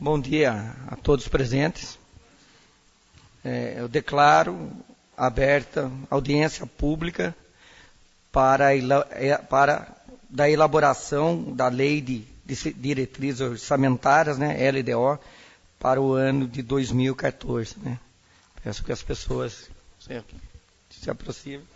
Bom dia a todos os presentes. Eu declaro aberta audiência pública para da elaboração da Lei de Diretrizes Orçamentárias, né, LDO, para o ano de 2014. Né. Peço que as pessoas se aproximem.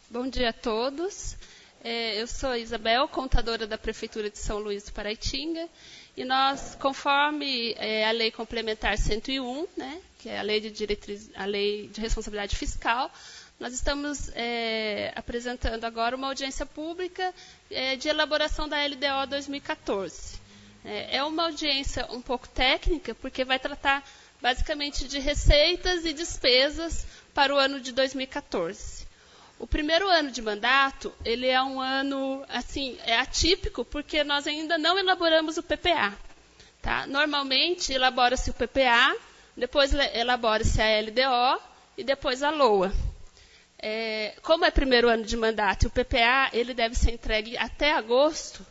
Bom dia a todos. Eu sou Isabel, contadora da Prefeitura de São Luís do Paraitinga, e nós, conforme a Lei Complementar 101, né, que é a Lei de Responsabilidade Fiscal, nós estamos apresentando agora uma audiência pública de elaboração da LDO 2014. É uma audiência um pouco técnica, porque vai tratar basicamente de receitas e despesas para o ano de 2014. O primeiro ano de mandato, ele é um ano atípico, porque nós ainda não elaboramos o PPA. Tá? Normalmente, elabora-se o PPA, depois elabora-se a LDO e depois a LOA. Como é primeiro ano de mandato e o PPA ele deve ser entregue até agosto,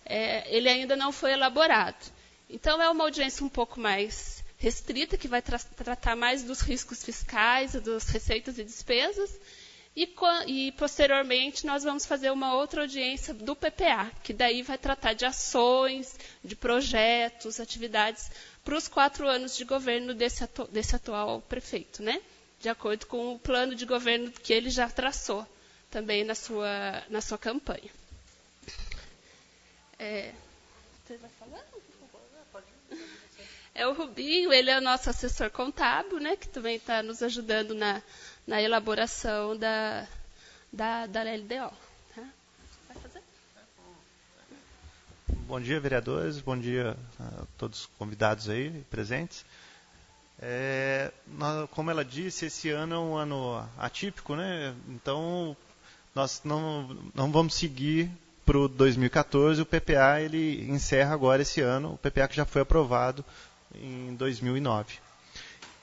ele ainda não foi elaborado. Então, é uma audiência um pouco mais restrita, que vai tratar mais dos riscos fiscais, das receitas e despesas. E, posteriormente, nós vamos fazer uma outra audiência do PPA, que daí vai tratar de ações, de projetos, atividades para os 4 anos de governo desse atual prefeito, né? De acordo com o plano de governo que ele já traçou também na sua campanha. Você vai falando? O Rubinho, ele é o nosso assessor contábil, né, que também está nos ajudando na elaboração da LDO. Tá? Vai fazer? Bom dia, vereadores. Bom dia a todos os convidados aí presentes. Como ela disse, esse ano é um ano atípico, né? Então, nós não vamos seguir para o 2014. O PPA ele encerra agora esse ano, o PPA que já foi aprovado em 2009.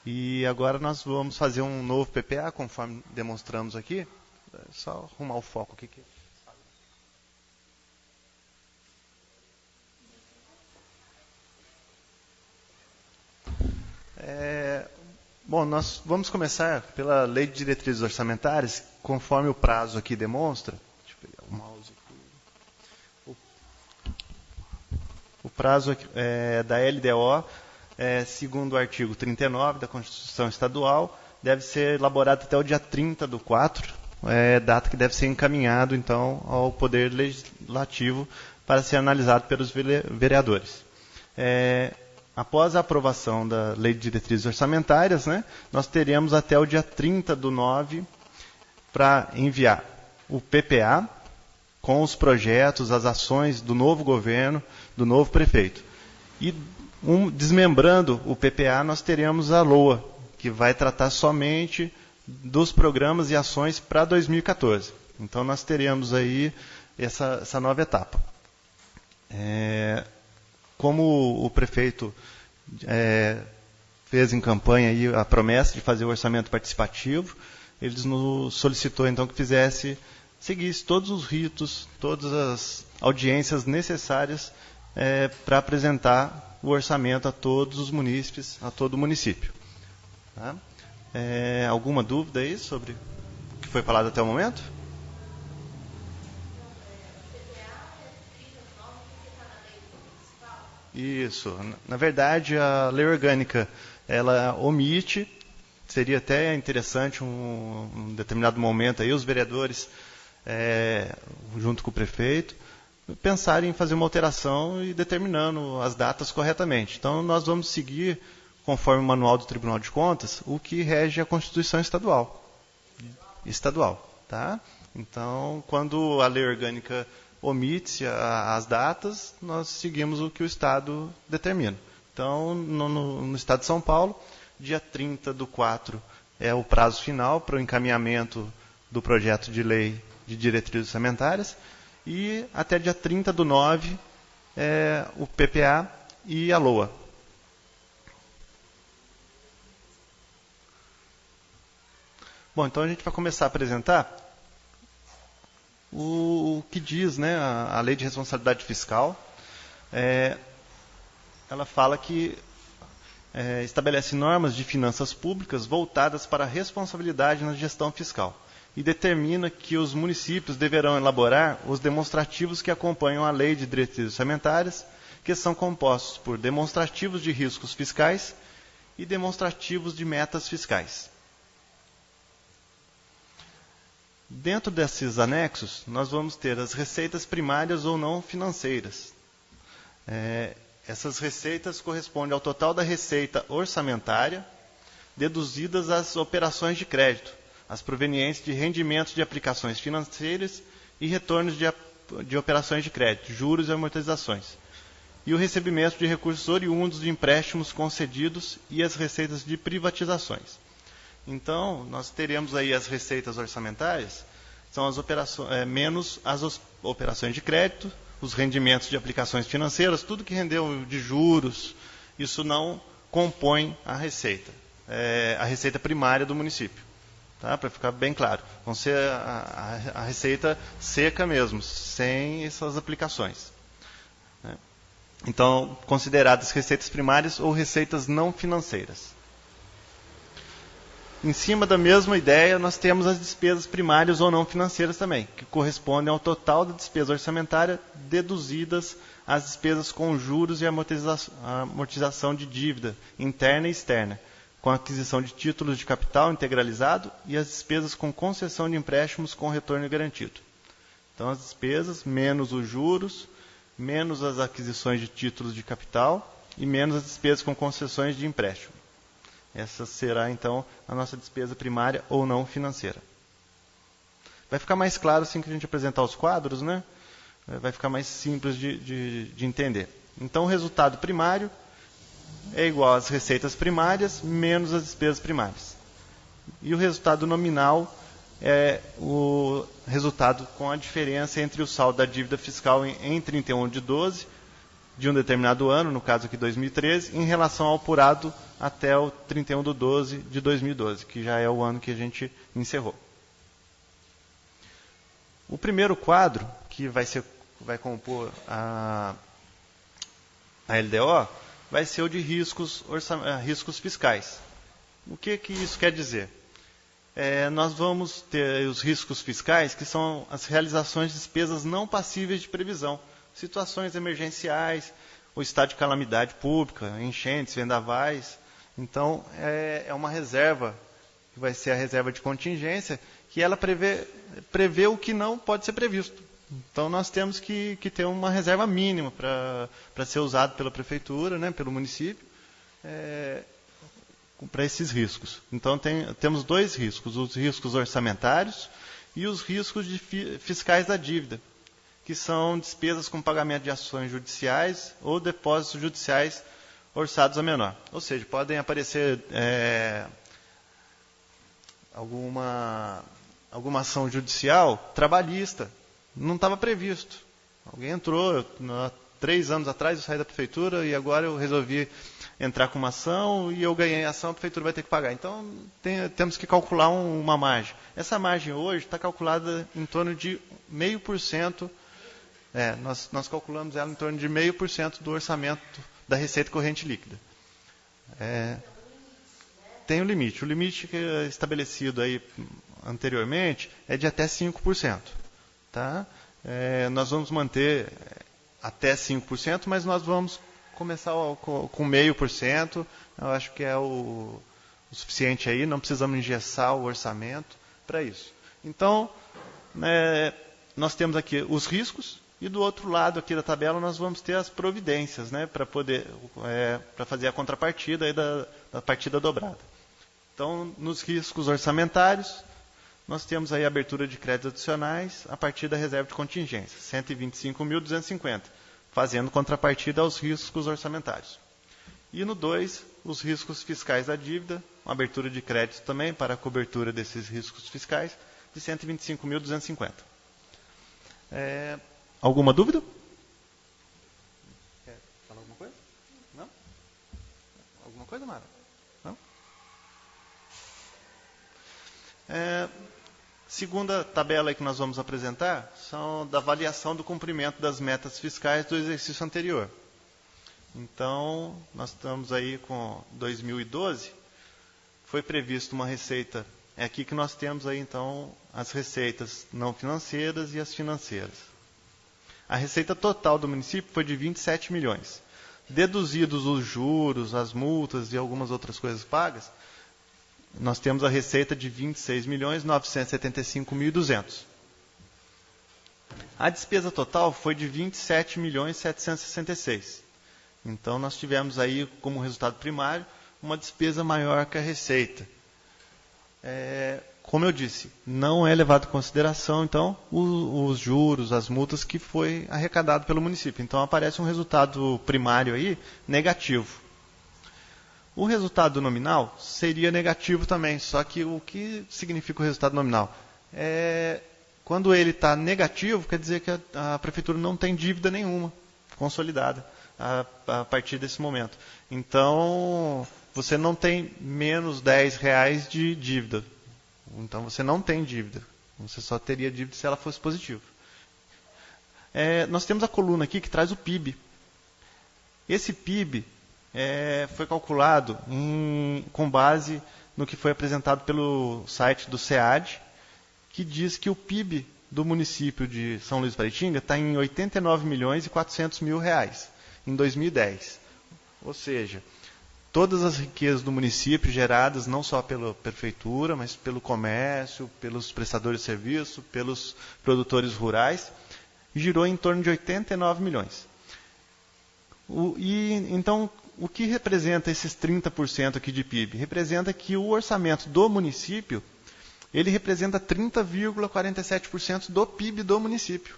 E agora nós vamos fazer um novo PPA, conforme demonstramos aqui. É só arrumar o foco aqui. Bom, nós vamos começar pela Lei de Diretrizes Orçamentárias, conforme o prazo aqui demonstra. Deixa eu pegar o mouse aqui. O prazo da LDO, segundo o artigo 39 da Constituição Estadual, deve ser elaborado até o dia 30/4, data que deve ser encaminhado, então, ao Poder Legislativo para ser analisado pelos vereadores. Após a aprovação da Lei de Diretrizes Orçamentárias, né, nós teremos até o dia 30/9 para enviar o PPA com os projetos, as ações do novo governo, do novo prefeito. E desmembrando o PPA, nós teremos a LOA, que vai tratar somente dos programas e ações para 2014. Então, nós teremos aí essa nova etapa. Como o prefeito fez em campanha aí a promessa de fazer o orçamento participativo, ele nos solicitou então que seguisse todos os ritos, todas as audiências necessárias para apresentar o orçamento a todos os munícipes, a todo o município. Tá? Alguma dúvida aí sobre o que foi falado até o momento? Isso. Na verdade, a lei orgânica, ela omite, seria até interessante um determinado momento aí os vereadores, junto com o prefeito, pensarem em fazer uma alteração e determinando as datas corretamente. Então, nós vamos seguir, conforme o manual do Tribunal de Contas, o que rege a Constituição Estadual. Tá? Então, quando a lei orgânica omite as datas, nós seguimos o que o Estado determina. Então, no Estado de São Paulo, dia 30/4 é o prazo final para o encaminhamento do projeto de lei de diretrizes orçamentárias, e até dia 30/9 o PPA e a LOA. Bom, então a gente vai começar a apresentar o que diz, né, a Lei de Responsabilidade Fiscal. Ela fala que estabelece normas de finanças públicas voltadas para a responsabilidade na gestão fiscal e determina que os municípios deverão elaborar os demonstrativos que acompanham a Lei de Diretrizes Orçamentárias, que são compostos por demonstrativos de riscos fiscais e demonstrativos de metas fiscais. Dentro desses anexos, nós vamos ter as receitas primárias ou não financeiras. Essas receitas correspondem ao total da receita orçamentária, deduzidas as operações de crédito, as provenientes de rendimentos de aplicações financeiras e retornos de operações de crédito, juros e amortizações, e o recebimento de recursos oriundos de empréstimos concedidos e as receitas de privatizações. Então, nós teremos aí as receitas orçamentárias, são as operações, menos as operações de crédito, os rendimentos de aplicações financeiras, tudo que rendeu de juros, isso não compõe a receita primária do município. Tá? Para ficar bem claro, vão ser a receita seca mesmo, sem essas aplicações. Então, consideradas receitas primárias ou receitas não financeiras. Em cima da mesma ideia, nós temos as despesas primárias ou não financeiras também, que correspondem ao total da despesa orçamentária deduzidas as despesas com juros e amortização de dívida interna e externa, com a aquisição de títulos de capital integralizado e as despesas com concessão de empréstimos com retorno garantido. Então, as despesas menos os juros, menos as aquisições de títulos de capital e menos as despesas com concessões de empréstimo. Essa será, então, a nossa despesa primária ou não financeira. Vai ficar mais claro assim que a gente apresentar os quadros, né? Vai ficar mais simples de entender. Então, o resultado primário é igual às receitas primárias menos as despesas primárias. E o resultado nominal é o resultado com a diferença entre o saldo da dívida fiscal em 31/12 de um determinado ano, no caso aqui 2013, em relação ao apurado até o 31/12 de 2012, que já é o ano que a gente encerrou. O primeiro quadro, que vai compor a LDO, vai ser o de riscos fiscais. O que isso quer dizer? Nós vamos ter os riscos fiscais, que são as realizações de despesas não passíveis de previsão, situações emergenciais, o estado de calamidade pública, enchentes, vendavais. Então, é uma reserva, que vai ser a reserva de contingência, que ela prevê o que não pode ser previsto. Então, nós temos que ter uma reserva mínima para ser usado pela prefeitura, né, pelo município, para esses riscos. Então, temos dois riscos, os riscos orçamentários e os riscos fiscais da dívida, que são despesas com pagamento de ações judiciais ou depósitos judiciais orçados a menor. Ou seja, podem aparecer alguma ação judicial trabalhista. Não estava previsto. Alguém entrou, 3 anos atrás eu saí da prefeitura e agora eu resolvi entrar com uma ação e eu ganhei a ação, a prefeitura vai ter que pagar. Então, temos que calcular uma margem. Essa margem hoje está calculada em torno de 0,5%. Nós calculamos ela em torno de 0,5% do orçamento da receita corrente líquida. Tem um limite. O limite que é estabelecido aí anteriormente é de até 5%. Tá? Nós vamos manter até 5%, mas nós vamos começar com 0,5%. Eu acho que é o suficiente aí, não precisamos engessar o orçamento para isso. Então, nós temos aqui os riscos, e do outro lado aqui da tabela nós vamos ter as providências, né, para fazer a contrapartida aí da partida dobrada. Então, nos riscos orçamentários, nós temos aí a abertura de créditos adicionais a partir da reserva de contingência, 125.250, fazendo contrapartida aos riscos orçamentários. E no 2, os riscos fiscais da dívida, uma abertura de crédito também para a cobertura desses riscos fiscais, de 125.250. Alguma dúvida? Quer falar alguma coisa? Não? Alguma coisa, Mara? Não? Segunda tabela aí que nós vamos apresentar são da avaliação do cumprimento das metas fiscais do exercício anterior. Então, nós estamos aí com 2012, foi previsto uma receita, é aqui que nós temos aí então as receitas não financeiras e as financeiras. A receita total do município foi de 27 milhões. Deduzidos os juros, as multas e algumas outras coisas pagas, nós temos a receita de 26.975.200. A despesa total foi de 27.766. Então, nós tivemos aí, como resultado primário, uma despesa maior que a receita. Como eu disse, não é levado em consideração, então, os juros, as multas que foi arrecadado pelo município. Então, aparece um resultado primário aí negativo. O resultado nominal seria negativo também, só que o que significa o resultado nominal? Quando ele está negativo, quer dizer que a prefeitura não tem dívida nenhuma consolidada a partir desse momento. Então, você não tem menos R$10 de dívida. Então, você não tem dívida. Você só teria dívida se ela fosse positiva. Nós temos a coluna aqui que traz o PIB. Esse PIB foi calculado com base no que foi apresentado pelo site do SEAD, que diz que o PIB do município de São Luís do Paraitinga está em R$89.400.000 em 2010. Ou seja, todas as riquezas do município geradas não só pela prefeitura, mas pelo comércio, pelos prestadores de serviço, pelos produtores rurais, girou em torno de 89 milhões. Então, o que representa esses 30% aqui de PIB? Representa que o orçamento do município, ele representa 30,47% do PIB do município.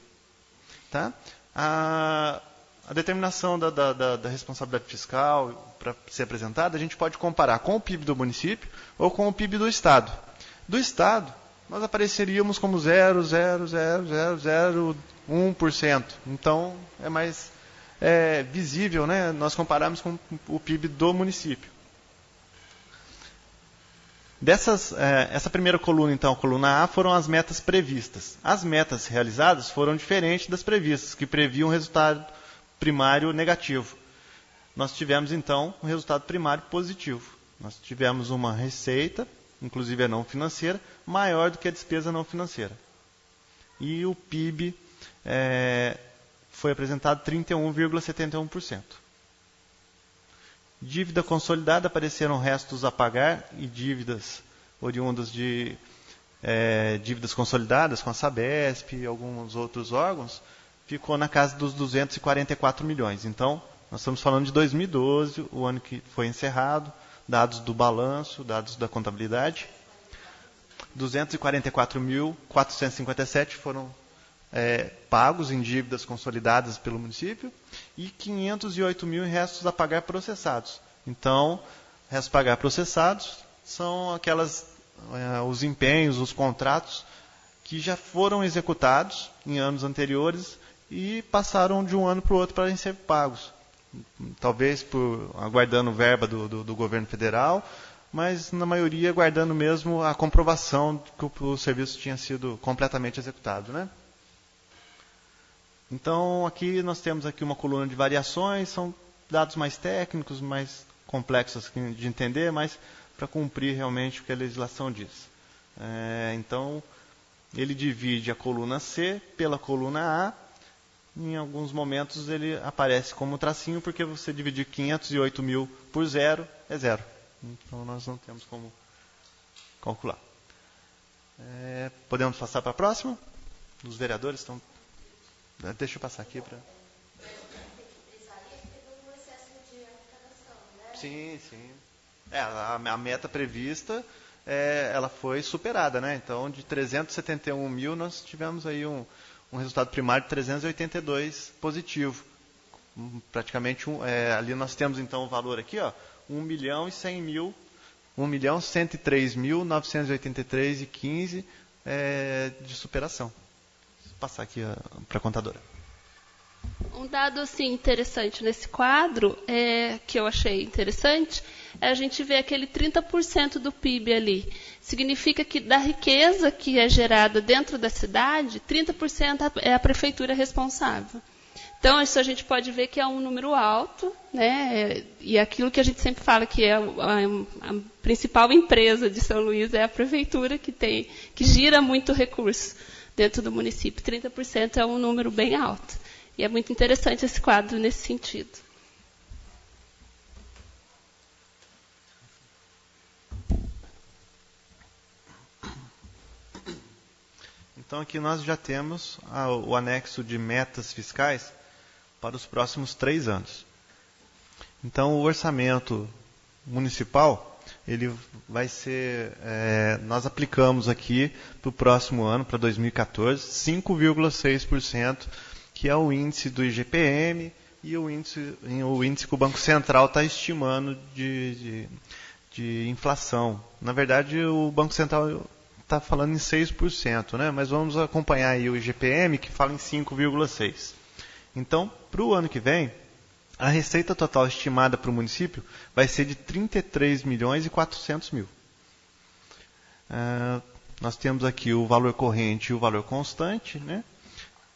Tá? A determinação da responsabilidade fiscal para ser apresentada, a gente pode comparar com o PIB do município ou com o PIB do Estado. Do Estado, nós apareceríamos como 0,00001%. Então, é mais visível, né? Nós compararmos com o PIB do município. Essa primeira coluna, então, a coluna A, foram as metas previstas. As metas realizadas foram diferentes das previstas, que previam um resultado primário negativo. Nós tivemos, então, um resultado primário positivo. Nós tivemos uma receita, inclusive a não financeira, maior do que a despesa não financeira. E o PIB foi apresentado 31,71%. Dívida consolidada, apareceram restos a pagar e dívidas oriundas de dívidas consolidadas com a Sabesp e alguns outros órgãos, ficou na casa dos 244 milhões. Então, nós estamos falando de 2012, o ano que foi encerrado, dados do balanço, dados da contabilidade. 244.457 foram pagos em dívidas consolidadas pelo município e 508 mil em restos a pagar processados. Então, restos a pagar processados são os empenhos, os contratos que já foram executados em anos anteriores e passaram de um ano para o outro para ser pagos. Talvez aguardando verba do governo federal, mas na maioria aguardando mesmo a comprovação de que o serviço tinha sido completamente executado, né? Então, aqui nós temos aqui uma coluna de variações, são dados mais técnicos, mais complexos de entender, mas para cumprir realmente o que a legislação diz. Então, ele divide a coluna C pela coluna A. Em alguns momentos ele aparece como tracinho, porque você dividir 508 mil por zero é zero. Então, nós não temos como calcular. Podemos passar para a próxima? Os vereadores estão... Deixa eu passar aqui para... Sim, sim. A meta prevista, ela foi superada, né? Então, de 371 mil, nós tivemos aí um resultado primário de 382 positivo. Praticamente, ali nós temos então o valor aqui, ó, 1.103.983,15 de superação. Vou passar aqui para a contadora. Um dado assim, interessante nesse quadro, que eu achei interessante, é a gente ver aquele 30% do PIB ali. Significa que da riqueza que é gerada dentro da cidade, 30% é a prefeitura responsável. Então, isso a gente pode ver que é um número alto, né? E aquilo que a gente sempre fala que é a principal empresa de São Luís é a prefeitura, que gira muito recurso dentro do município. 30% é um número bem alto. E é muito interessante esse quadro nesse sentido. Então, aqui nós já temos o anexo de metas fiscais para os próximos 3 anos. Então, o orçamento municipal, ele vai ser, nós aplicamos aqui para o próximo ano, para 2014, 5,6%, que é o índice do IGPM e o índice que o Banco Central está estimando de inflação. Na verdade, o Banco Central está falando em 6%, né? Mas vamos acompanhar aí o IGPM, que fala em 5,6%. Então, para o ano que vem, a receita total estimada para o município vai ser de 33 milhões e 400 mil. Nós temos aqui o valor corrente e o valor constante, né?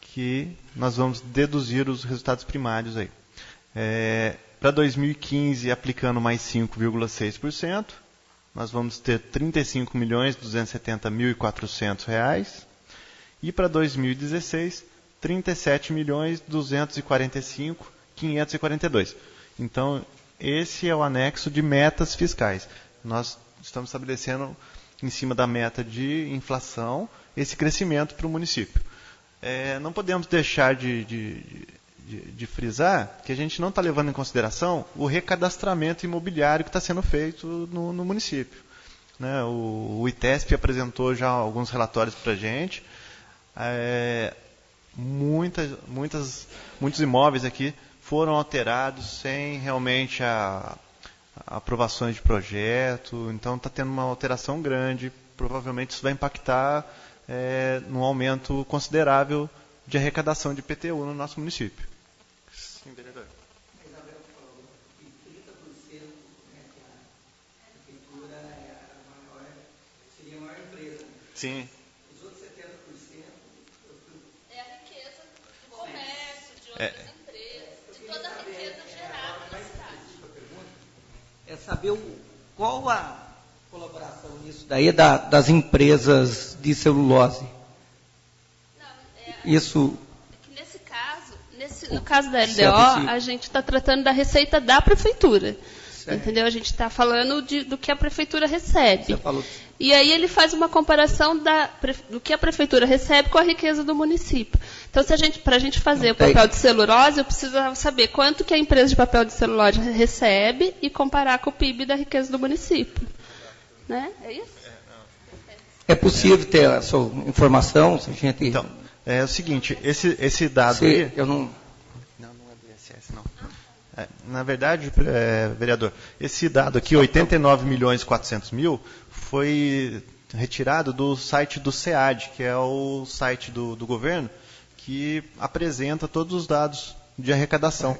Que nós vamos deduzir os resultados primários aí. Para 2015, aplicando mais 5,6%, nós vamos ter R$ 35.270.400. E para 2016, R$ 37.245.542. Então, esse é o anexo de metas fiscais. Nós estamos estabelecendo, em cima da meta de inflação, esse crescimento para o município. Não podemos deixar de frisar que a gente não está levando em consideração o recadastramento imobiliário que está sendo feito no município. Né? O ITESP apresentou já alguns relatórios para a gente. Muitos imóveis aqui foram alterados sem realmente aprovações de projeto. Então está tendo uma alteração grande. Provavelmente isso vai impactar num aumento considerável de arrecadação de IPTU no nosso município. Sim, vereador. A Isabel falou que 30%, né, que a prefeitura seria a maior empresa. Né? Sim. Os outros 70%... É a riqueza do comércio, de outras empresas, de toda a riqueza gerada na cidade. É saber qual a colaboração nisso daí das empresas de celulose. Isso... No caso da LDO, a gente está tratando da receita da prefeitura. Certo. Entendeu? A gente está falando do que a prefeitura recebe. E aí ele faz uma comparação do que a prefeitura recebe com a riqueza do município. Então, para a gente fazer o papel de celulose, eu preciso saber quanto que a empresa de papel de celulose recebe e comparar com o PIB da riqueza do município. Né? É isso? É possível ter a sua informação? Se a gente... Então, é o seguinte, esse dado aí... Eu não... Não é do ISS, não. Na verdade, vereador, esse dado aqui, 89.400.000, foi retirado do site do SEAD, que é o site do governo, que apresenta todos os dados de arrecadação.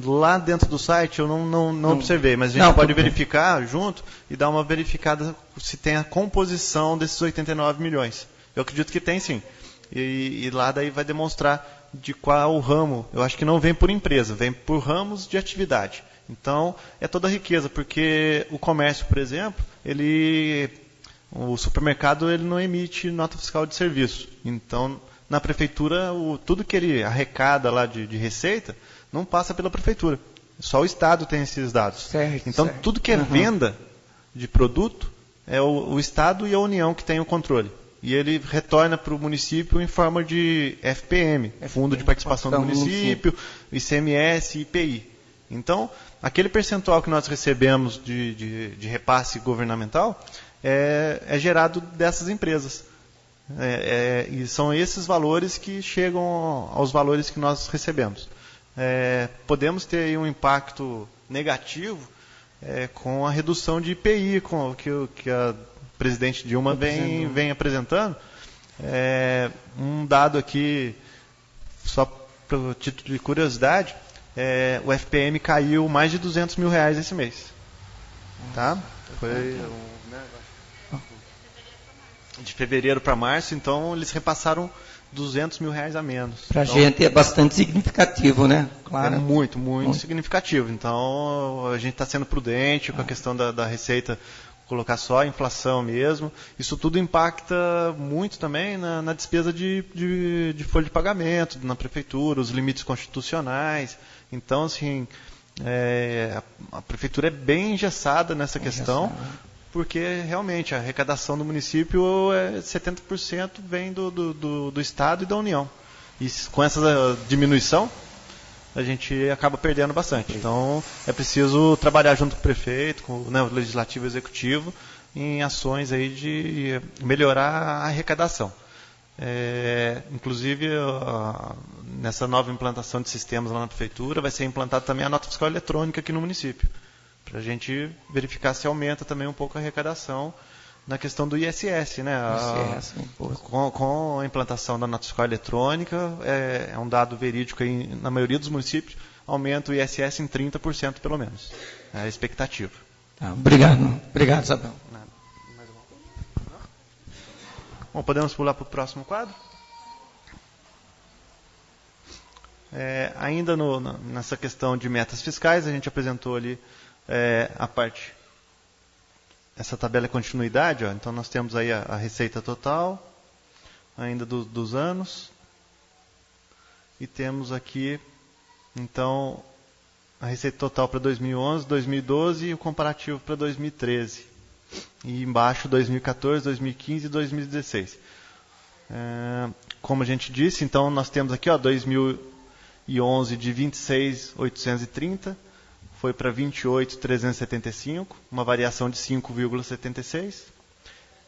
Lá dentro do site eu não observei, mas a gente pode verificar junto e dar uma verificada se tem a composição desses 89 milhões. Eu acredito que tem sim. E lá daí vai demonstrar de qual ramo. Eu acho que não vem por empresa, vem por ramos de atividade. Então, é toda a riqueza, porque o comércio, por exemplo, o supermercado ele não emite nota fiscal de serviço. Então, na prefeitura, tudo que ele arrecada lá de receita não passa pela prefeitura. Só o Estado tem esses dados. Certo, então, tudo que é venda de produto, é o Estado e a União que tem o controle. E ele retorna para o município em forma de FPM, Fundo de Participação do Município, ICMS e IPI. Então, aquele percentual que nós recebemos de repasse governamental é gerado dessas empresas. E são esses valores que chegam aos valores que nós recebemos. Podemos ter aí um impacto negativo com a redução de IPI, que a presidente Dilma vem apresentando. Um dado aqui, só para título de curiosidade, o FPM caiu mais de R$200 mil esse mês. Tá? Foi de fevereiro para março, então eles repassaram R$200 mil a menos. Para a então, gente é bastante significativo, né? Claro. É muito significativo. Então, a gente está sendo prudente com a questão da receita, colocar só a inflação mesmo. Isso tudo impacta muito também na despesa de folha de pagamento, na prefeitura, os limites constitucionais. Então, assim, a prefeitura é bem engessada nessa questão, porque realmente a arrecadação do município 70% vem do Estado e da União. E com essa diminuição, a gente acaba perdendo bastante. Então, é preciso trabalhar junto com o prefeito, com o legislativo e o executivo, em ações aí de melhorar a arrecadação. Inclusive, nessa nova implantação de sistemas lá na prefeitura, vai ser implantada também a nota fiscal eletrônica aqui no município, para a gente verificar se aumenta também um pouco a arrecadação na questão do ISS, né? Com a implantação da nota fiscal eletrônica, é um dado verídico aí, na maioria dos municípios, aumenta o ISS em 30% pelo menos. É a expectativa. Obrigado, Isabel. Mais alguma coisa? Não? Bom, podemos pular para o próximo quadro? Ainda nessa questão de metas fiscais, a gente apresentou ali a parte. Essa tabela é continuidade, ó. Então nós temos aí a receita total, ainda dos anos, e temos aqui, então, a receita total para 2011, 2012 e o comparativo para 2013. E embaixo 2014, 2015 e 2016. Como a gente disse, então nós temos aqui, ó, 2011 de 26.830, foi para 28.375, uma variação de 5,76,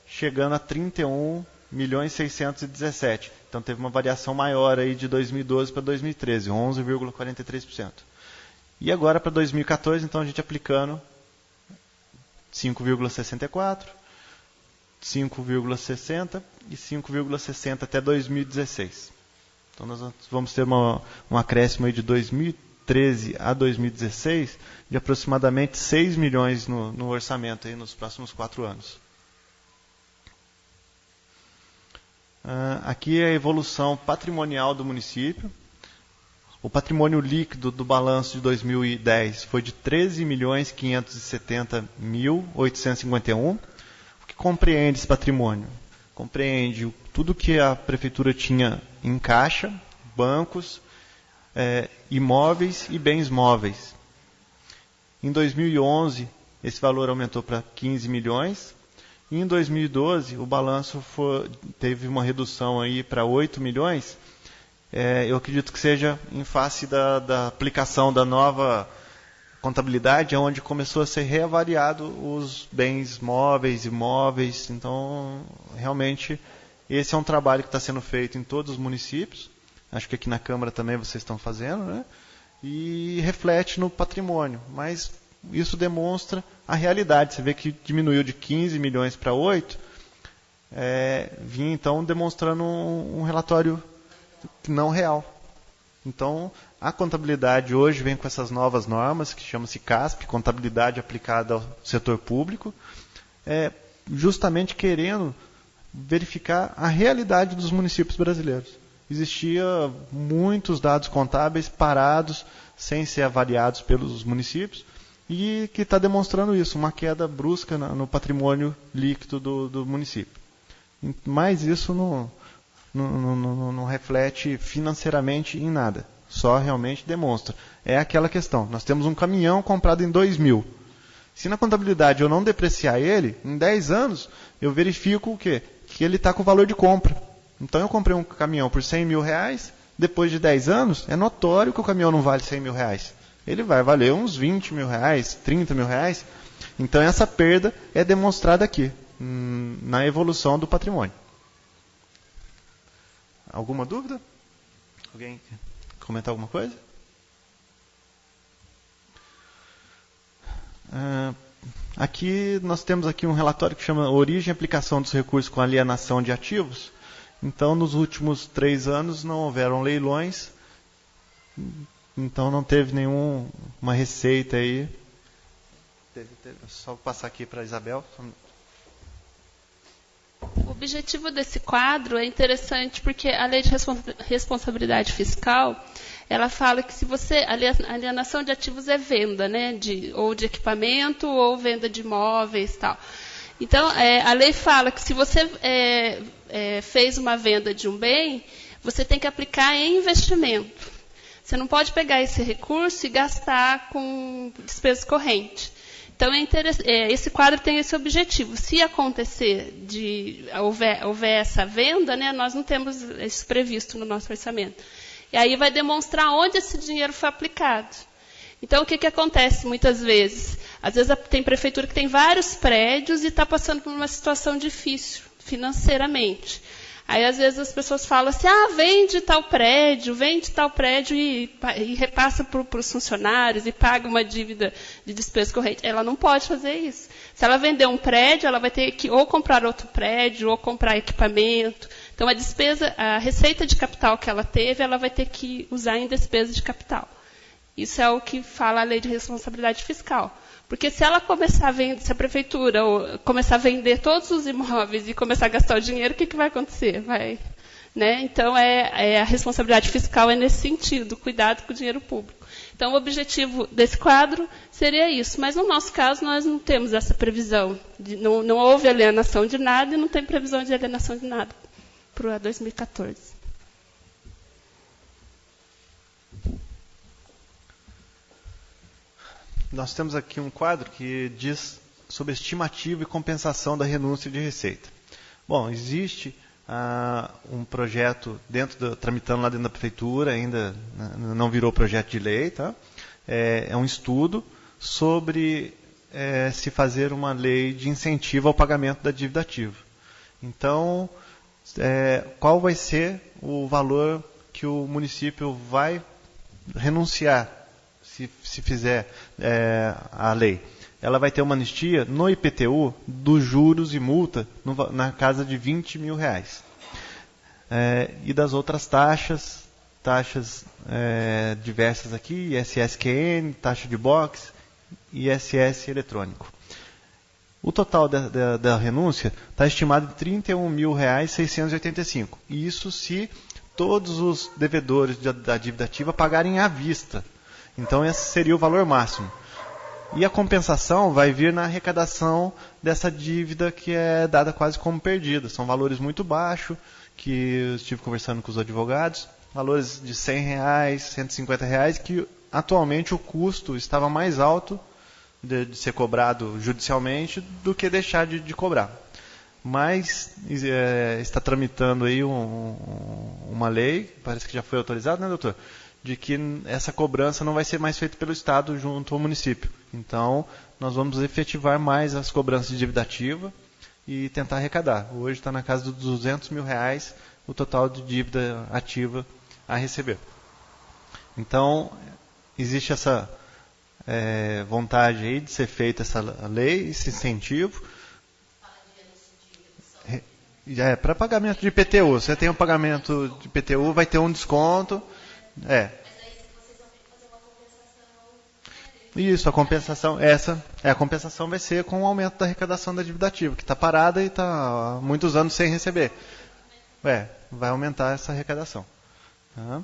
chegando a 31.617. Então teve uma variação maior aí de 2012 para 2013, 11,43%. E agora para 2014, então a gente aplicando 5,64, 5,60 e 5,60 até 2016. Então nós vamos ter um acréscimo aí de 2013 a 2016 de aproximadamente 6 milhões no orçamento aí nos próximos 4 anos. Aqui é a evolução patrimonial do município. O patrimônio líquido do balanço de 2010 foi de 13.570.851. O que compreende esse patrimônio? Compreende tudo que a prefeitura tinha em caixa, bancos, imóveis e bens móveis. Em 2011, esse valor aumentou para 15 milhões. E em 2012, o balanço teve uma redução aí para 8 milhões. Eu acredito que seja em face da aplicação da nova contabilidade, onde começou a ser reavaliado os bens móveis e imóveis. Então, realmente, esse é um trabalho que está sendo feito em todos os municípios. Acho que aqui na Câmara também vocês estão fazendo, né? E reflete no patrimônio. Mas isso demonstra a realidade. Você vê que diminuiu de 15 milhões para 8. Vinha, então, demonstrando um relatório não real. Então, a contabilidade hoje vem com essas novas normas, que chama-se CASP, Contabilidade Aplicada ao Setor Público, justamente querendo verificar a realidade dos municípios brasileiros. Existia muitos dados contábeis parados, sem ser avaliados pelos municípios, e que está demonstrando isso, uma queda brusca no patrimônio líquido do município. Mas isso não reflete financeiramente em nada, só realmente demonstra. É aquela questão, nós temos um caminhão comprado em 2000. Se na contabilidade eu não depreciar ele, em 10 anos, eu verifico o quê? Que ele está com o valor de compra. Então eu comprei um caminhão por 100 mil reais, depois de 10 anos, é notório que o caminhão não vale 100 mil reais. Ele vai valer uns 20 mil reais, 30 mil reais. Então essa perda é demonstrada aqui, na evolução do patrimônio. Alguma dúvida? Alguém quer comentar alguma coisa? Aqui nós temos aqui um relatório que chama Origem e Aplicação dos Recursos com Alienação de Ativos. Então, nos últimos 3 anos não houveram leilões então não teve nenhuma receita aí. Só vou passar aqui para a Isabel. O objetivo desse quadro é interessante porque a lei de responsabilidade fiscal, ela fala que se você, alienação de ativos é venda, né, ou de equipamento ou venda de imóveis e tal. Então, a lei fala que se você fez uma venda de um bem, você tem que aplicar em investimento. Você não pode pegar esse recurso e gastar com despesas correntes. Então, esse quadro tem esse objetivo. Se acontecer houver essa venda, né, nós não temos isso previsto no nosso orçamento. E aí vai demonstrar onde esse dinheiro foi aplicado. Então, o que acontece muitas vezes? Às vezes tem prefeitura que tem vários prédios e está passando por uma situação difícil financeiramente. Aí, às vezes, as pessoas falam assim, vende tal prédio e repassa para os funcionários e paga uma dívida de despesa corrente. Ela não pode fazer isso. Se ela vender um prédio, ela vai ter que ou comprar outro prédio, ou comprar equipamento. Então, a receita de capital que ela teve, ela vai ter que usar em despesa de capital. Isso é o que fala a lei de responsabilidade fiscal. Porque se ela começar a vender, se a prefeitura começar a vender todos os imóveis e começar a gastar o dinheiro, o que vai acontecer? Né? Então, a responsabilidade fiscal é nesse sentido, cuidado com o dinheiro público. Então, o objetivo desse quadro seria isso. Mas, no nosso caso, nós não temos essa previsão. Não houve alienação de nada e não tem previsão de alienação de nada para 2014. Nós temos aqui um quadro que diz sobre estimativa e compensação da renúncia de receita. Bom, existe um projeto tramitando lá dentro da prefeitura, ainda não virou projeto de lei, tá? É um estudo sobre se fazer uma lei de incentivo ao pagamento da dívida ativa. Então, qual vai ser o valor que o município vai renunciar se fizer a lei? Ela vai ter uma anistia no IPTU dos juros e multa na casa de R$20 mil. E das outras taxas diversas aqui, ISS-QN, taxa de box e ISS eletrônico. O total da renúncia está estimado em R$31.685. E isso se todos os devedores da dívida ativa pagarem à vista. Então, esse seria o valor máximo. E a compensação vai vir na arrecadação dessa dívida que é dada quase como perdida. São valores muito baixos, que eu estive conversando com os advogados, valores de R$100, R$150, que atualmente o custo estava mais alto de ser cobrado judicialmente do que deixar de cobrar. Mas está tramitando aí uma lei, parece que já foi autorizada, né, doutor? De que essa cobrança não vai ser mais feita pelo Estado junto ao município. Então, nós vamos efetivar mais as cobranças de dívida ativa e tentar arrecadar. Hoje está na casa dos R$200 mil o total de dívida ativa a receber. Então, existe essa vontade aí de ser feita essa lei, esse incentivo. Para pagamento de IPTU. Você tem um pagamento de IPTU, vai ter um desconto. Mas aí vocês vão ter que fazer uma compensação. Isso, a compensação, a compensação vai ser com o aumento da arrecadação da dívida ativa, que está parada e está há muitos anos sem receber. Vai aumentar essa arrecadação. Tá?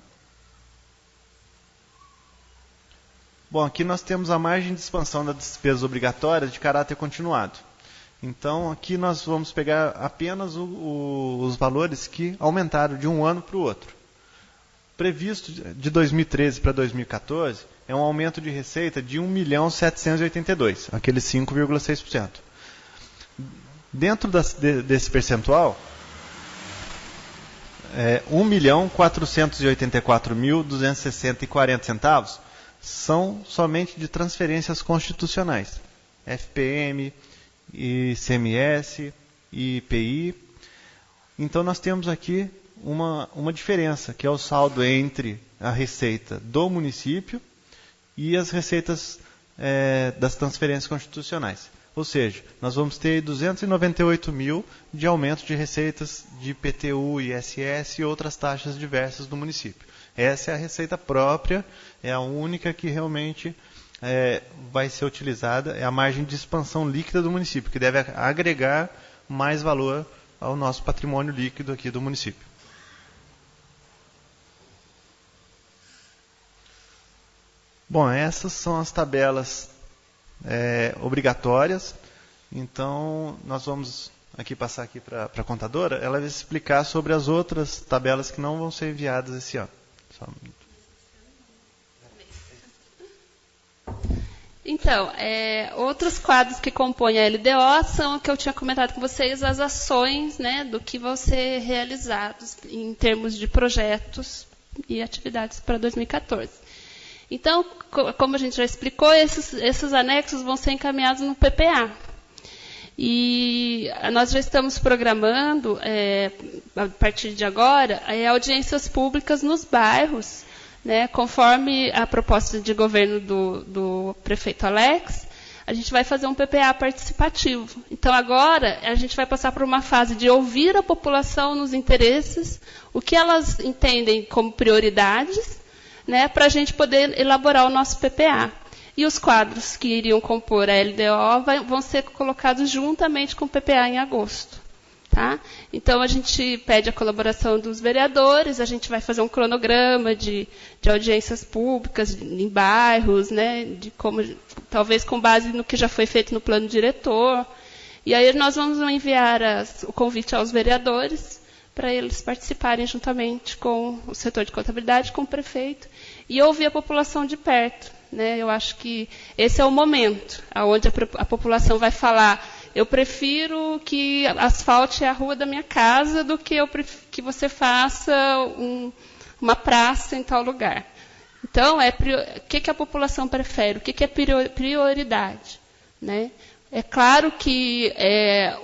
Bom, aqui nós temos a margem de expansão das despesas obrigatórias de caráter continuado. Então, aqui nós vamos pegar apenas os valores que aumentaram de um ano para o outro. Previsto de 2013 para 2014 é um aumento de receita de 1.782.000, aquele 5,6%. Dentro desse percentual, 1.484.260,40 centavos são somente de transferências constitucionais, FPM, ICMS, IPI. Então nós temos aqui uma diferença, que é o saldo entre a receita do município e as receitas das transferências constitucionais. Ou seja, nós vamos ter 298 mil de aumento de receitas de IPTU, ISS e outras taxas diversas do município. Essa é a receita própria, é a única que realmente vai ser utilizada, é a margem de expansão líquida do município, que deve agregar mais valor ao nosso patrimônio líquido aqui do município. Bom, essas são as tabelas obrigatórias. Então, nós vamos aqui passar aqui para a contadora, ela vai explicar sobre as outras tabelas que não vão ser enviadas esse ano. Só um minuto. Então, outros quadros que compõem a LDO são o que eu tinha comentado com vocês, as ações, né, do que vão ser realizados em termos de projetos e atividades para 2014. Então, como a gente já explicou, esses anexos vão ser encaminhados no PPA. E nós já estamos programando, a partir de agora, audiências públicas nos bairros, né, conforme a proposta de governo do prefeito Alex, a gente vai fazer um PPA participativo. Então, agora, a gente vai passar por uma fase de ouvir a população nos interesses, o que elas entendem como prioridades, né, para a gente poder elaborar o nosso PPA. E os quadros que iriam compor a LDO vão ser colocados juntamente com o PPA em agosto. Tá? Então, a gente pede a colaboração dos vereadores, a gente vai fazer um cronograma de audiências públicas em bairros, né, de como, talvez com base no que já foi feito no plano diretor. E aí nós vamos enviar o convite aos vereadores para eles participarem juntamente com o setor de contabilidade, com o prefeito, e ouvir a população de perto. Né? Eu acho que esse é o momento onde a população vai falar: eu prefiro que asfalte a rua da minha casa do que que você faça uma praça em tal lugar. Então, o que a população prefere? O que é prioridade? Né? É claro que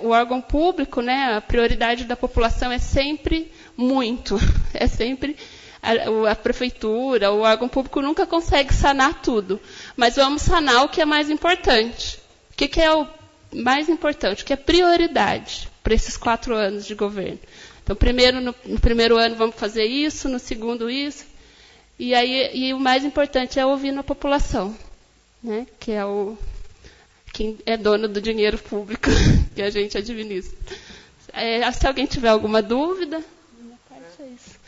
o órgão público, né, a prioridade da população é sempre muito. É sempre a prefeitura, o órgão público nunca consegue sanar tudo. Mas vamos sanar o que é mais importante. O que é o mais importante, o que é prioridade para esses 4 anos de governo. Então, no primeiro ano vamos fazer isso, no segundo isso, e o mais importante é ouvir a população, né, que é quem é dono do dinheiro público que a gente administra. Se alguém tiver alguma dúvida, da minha parte é isso.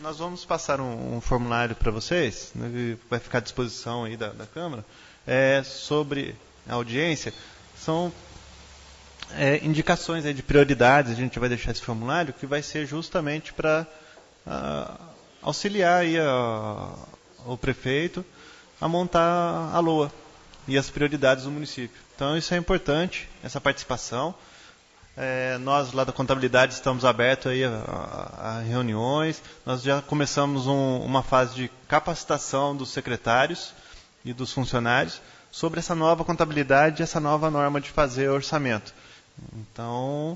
Nós vamos passar um formulário para vocês, né, vai ficar à disposição aí da Câmara, sobre a audiência. São indicações aí de prioridades, a gente vai deixar esse formulário, que vai ser justamente para auxiliar aí o prefeito a montar a LOA e as prioridades do município. Então, isso é importante, essa participação. Nós, lá da contabilidade, estamos abertos aí a reuniões. Nós já começamos uma fase de capacitação dos secretários e dos funcionários sobre essa nova contabilidade, essa nova norma de fazer orçamento. Então,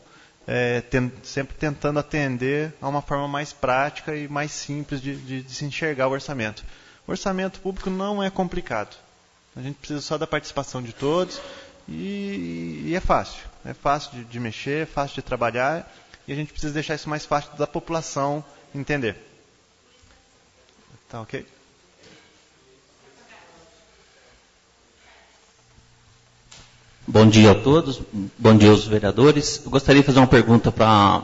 sempre tentando atender a uma forma mais prática e mais simples de se enxergar o orçamento. O orçamento público não é complicado. A gente precisa só da participação de todos e é fácil. É fácil de mexer, é fácil de trabalhar, e a gente precisa deixar isso mais fácil da população entender. Tá ok? Bom dia a todos, bom dia aos vereadores. Eu gostaria de fazer uma pergunta para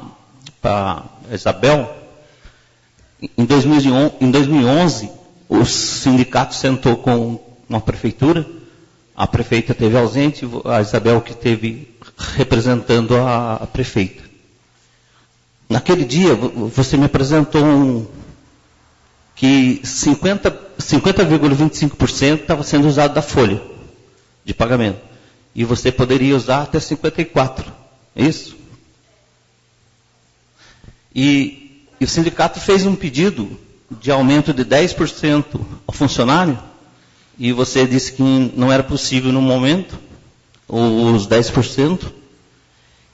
a Isabel. Em 2011, o sindicato sentou com uma prefeitura, a prefeita esteve ausente, a Isabel que esteve representando a prefeita. Naquele dia, você me apresentou que 50,25% estava sendo usado da folha de pagamento. E você poderia usar até 54%. É isso? E o sindicato fez um pedido de aumento de 10% ao funcionário, e você disse que não era possível no momento, os 10%.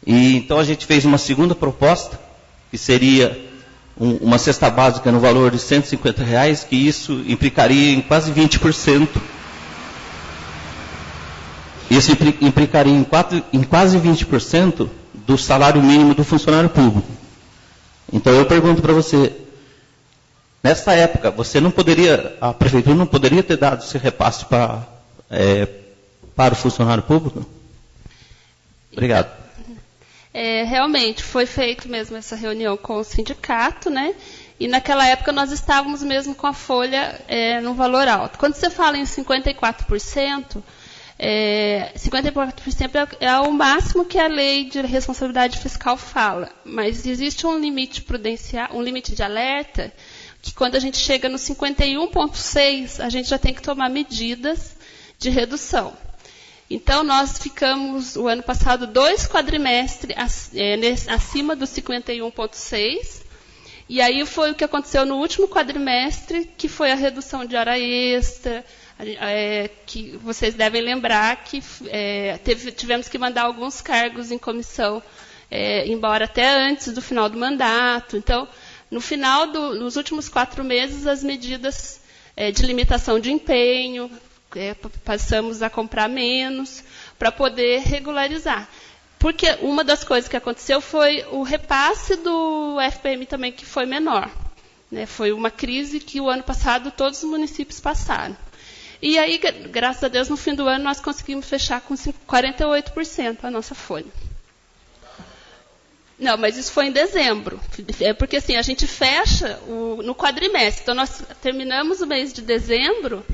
E então a gente fez uma segunda proposta, que seria uma cesta básica no valor de R$150, que isso implicaria em quase 20%. Isso implicaria em quase 20% do salário mínimo do funcionário público. Então eu pergunto para você, nessa época, a prefeitura não poderia ter dado esse repasse para o funcionário público? Obrigado. Realmente, foi feito mesmo essa reunião com o sindicato, né? E naquela época nós estávamos mesmo com a folha num valor alto. Quando você fala em 54%, 54% é o máximo que a lei de responsabilidade fiscal fala. Mas existe um limite prudencial, um limite de alerta, que quando a gente chega no 51,6%, a gente já tem que tomar medidas de redução. Então, nós ficamos, o ano passado, 2 quadrimestres acima dos 51,6%. E aí foi o que aconteceu no último quadrimestre, que foi a redução de hora extra, que vocês devem lembrar que tivemos que mandar alguns cargos em comissão embora até antes do final do mandato. Então, nos últimos 4 meses, as medidas de limitação de empenho, passamos a comprar menos para poder regularizar. Porque uma das coisas que aconteceu foi o repasse do FPM também, que foi menor. Né? Foi uma crise que o ano passado todos os municípios passaram. E aí, graças a Deus, no fim do ano, nós conseguimos fechar com 48% a nossa folha. Não, mas isso foi em dezembro. Porque assim, a gente fecha no quadrimestre. Então, nós terminamos o mês de dezembro,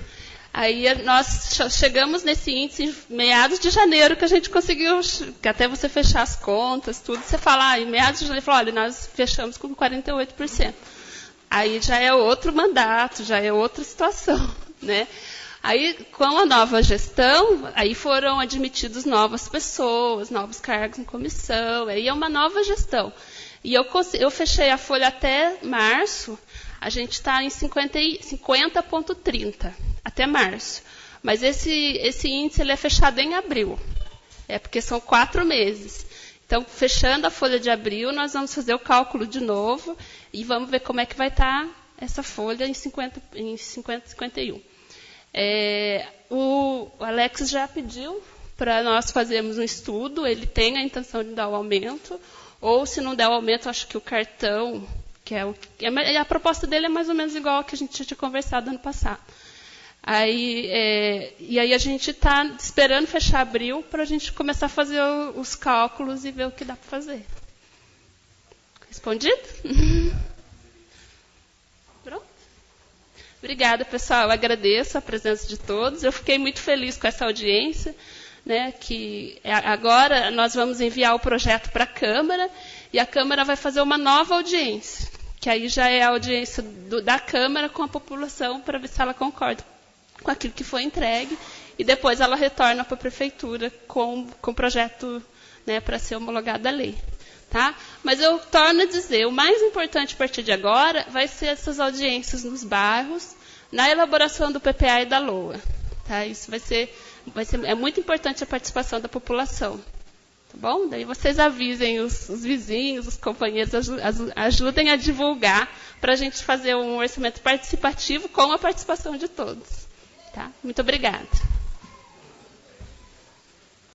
aí nós chegamos nesse índice em meados de janeiro, que a gente conseguiu, que até você fechar as contas, tudo, você fala, em meados de janeiro, olha, nós fechamos com 48%. Aí já é outro mandato, já é outra situação, né? Aí, com a nova gestão, aí foram admitidos novas pessoas, novos cargos em comissão, aí é uma nova gestão. E eu fechei a folha até março, a gente está em 50,30, até março. Mas esse índice ele é fechado em abril, porque são 4 meses. Então, fechando a folha de abril, nós vamos fazer o cálculo de novo e vamos ver como é que vai estar essa folha em 51. O Alex já pediu para nós fazermos um estudo, ele tem a intenção de dar o aumento, ou se não der o aumento, acho que o cartão, a proposta dele é mais ou menos igual a que a gente tinha conversado ano passado. E aí a gente está esperando fechar abril para a gente começar a fazer os cálculos e ver o que dá para fazer. Respondido? Pronto? Obrigada, pessoal. Eu agradeço a presença de todos. Eu fiquei muito feliz com essa audiência, né, que agora nós vamos enviar o projeto para a Câmara e a Câmara vai fazer uma nova audiência, que aí já é a audiência da Câmara com a população para ver se ela concorda com aquilo que foi entregue e depois ela retorna para a Prefeitura com o projeto, né, para ser homologada a lei. Tá? Mas eu torno a dizer, o mais importante a partir de agora vai ser essas audiências nos bairros, na elaboração do PPA e da LOA. Tá? Isso é muito importante a participação da população. Tá bom? Daí vocês avisem os vizinhos, os companheiros, ajudem a divulgar para a gente fazer um orçamento participativo com a participação de todos. Tá? Muito obrigada.